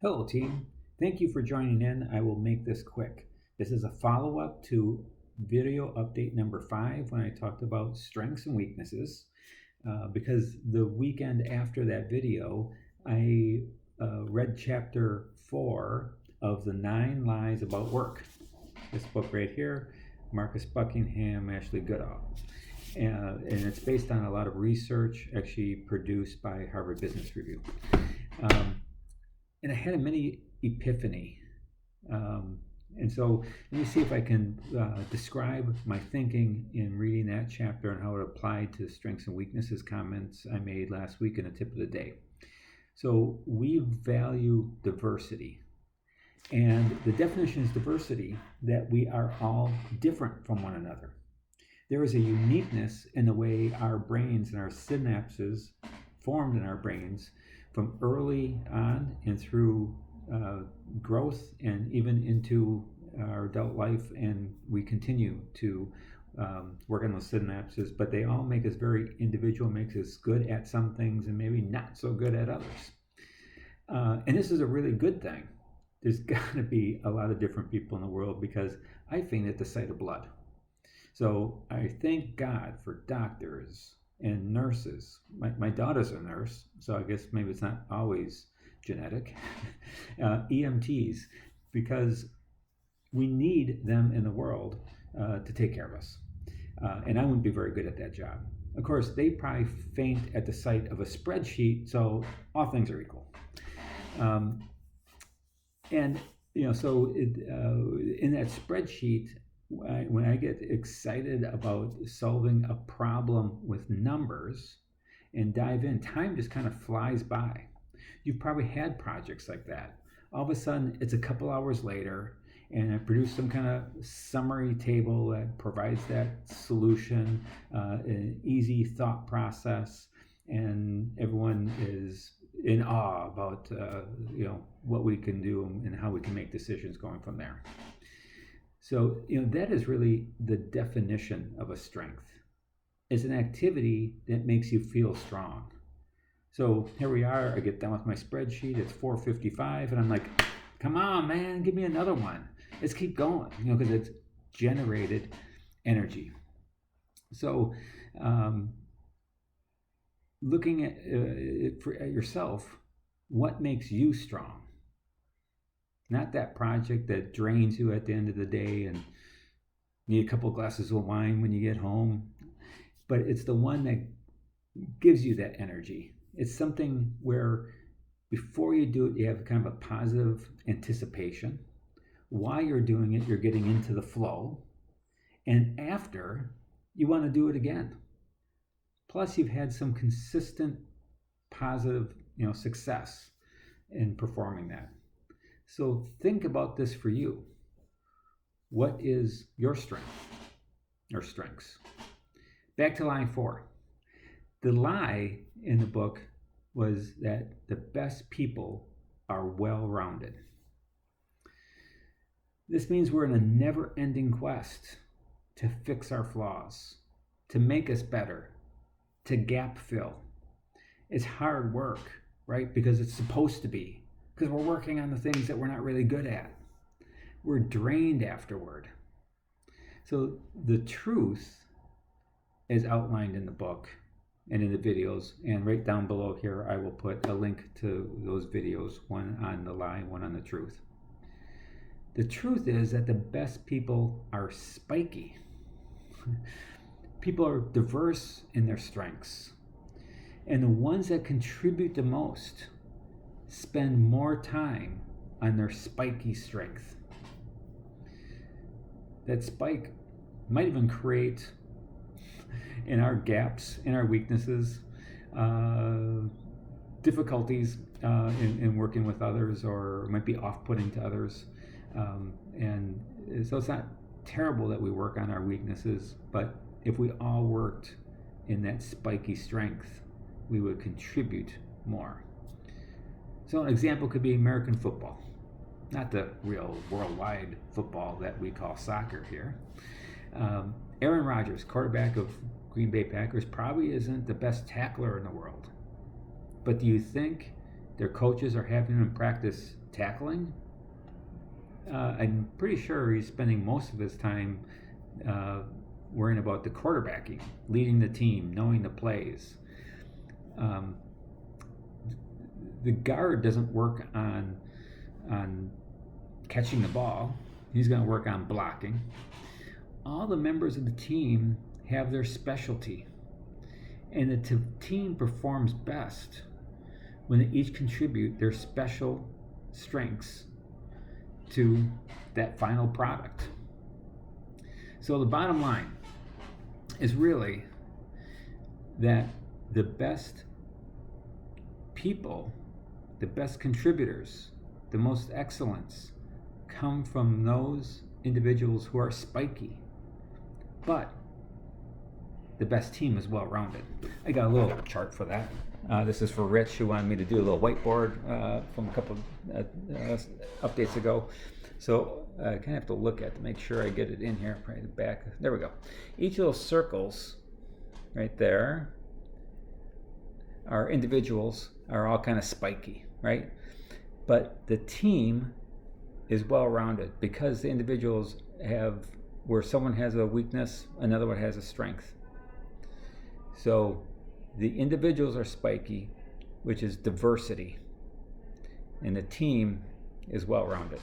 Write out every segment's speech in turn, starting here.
Hello, team. Thank you for joining in. I will make this quick. This is a follow up to video update number 5 when I talked about strengths and weaknesses. Because the weekend after that video, I read chapter 4 of The 9 Lies About Work. This book right here, Marcus Buckingham, Ashley Goodall. And it's based on a lot of research actually produced by Harvard Business Review. And I had a mini epiphany. And so let me see if I can describe my thinking in reading that chapter and how it applied to strengths and weaknesses comments I made last week in a tip of the day. So we value diversity. And the definition is diversity, that we are all different from one another. There is a uniqueness in the way our brains and our synapses formed in our brains from early on and through growth and even into our adult life, and we continue to work on those synapses, but they all make us very individual, makes us good at some things and maybe not so good at others. And this is a really good thing. There's got to be a lot of different people in the world, because I faint at the sight of blood. So I thank God for doctors and nurses. My daughter's a nurse, so I guess maybe it's not always genetic. EMTs, because we need them in the world to take care of us. And I wouldn't be very good at that job. Of course, they probably faint at the sight of a spreadsheet, so all things are equal. And, so in that spreadsheet, when I get excited about solving a problem with numbers and dive in, time just kind of flies by. You've probably had projects like that. All of a sudden, it's a couple hours later, and I produce some kind of summary table that provides that solution, an easy thought process, and everyone is in awe about what we can do and how we can make decisions going from there. So, that is really the definition of a strength. It's an activity that makes you feel strong. So here we are, I get done with my spreadsheet, it's 4:55, and I'm like, come on, man, give me another one. Let's keep going, because it's generated energy. So looking at yourself, what makes you strong? Not that project that drains you at the end of the day and you need a couple of glasses of wine when you get home, but it's the one that gives you that energy. It's something where before you do it, you have kind of a positive anticipation. While you're doing it, you're getting into the flow. And after, you want to do it again. Plus, you've had some consistent positive, success in performing that. So think about this for you. What is your strength or strengths? Back to line 4. The lie in the book was that the best people are well-rounded. This means we're in a never-ending quest to fix our flaws, to make us better, to gap fill. It's hard work, right? Because it's supposed to be. Because we're working on the things that we're not really good at. We're drained afterward. So the truth is outlined in the book and in the videos, and right down below here I will put a link to those videos, one on the lie, one on the truth. The truth is that the best people are spiky. People are diverse in their strengths, and the ones that contribute the most spend more time on their spiky strength. That spike might even create, in our gaps, in our weaknesses, difficulties in working with others, or might be off-putting to others. And so it's not terrible that we work on our weaknesses, but if we all worked in that spiky strength, we would contribute more. So an example could be American football, not the real worldwide football that we call soccer here. Aaron Rodgers, quarterback of Green Bay Packers, probably isn't the best tackler in the world. But do you think their coaches are having them practice tackling. I'm pretty sure he's spending most of his time worrying about the quarterbacking, leading the team, knowing the plays. The guard doesn't work on catching the ball. He's going to work on blocking. All the members of the team have their specialty, and the team performs best when they each contribute their special strengths to that final product. So the bottom line is really that the best people, the best contributors, the most excellence come from those individuals who are spiky, but the best team is well-rounded. I got a little chart for that. This is for Rich, who wanted me to do a little whiteboard from a couple updates ago. So I kind of have to look at to make sure I get it in here. Probably the back. There we go. Each of those circles right there are individuals, are all kind of spiky, right? But the team is well-rounded because the individuals have, where someone has a weakness, another one has a strength. So the individuals are spiky, which is diversity, and the team is well-rounded.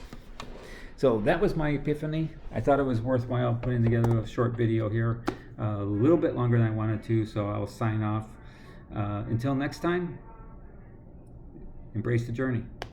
So that was my epiphany. I thought it was worthwhile putting together a short video here, a little bit longer than I wanted to, so I'll sign off. Until next time, embrace the journey.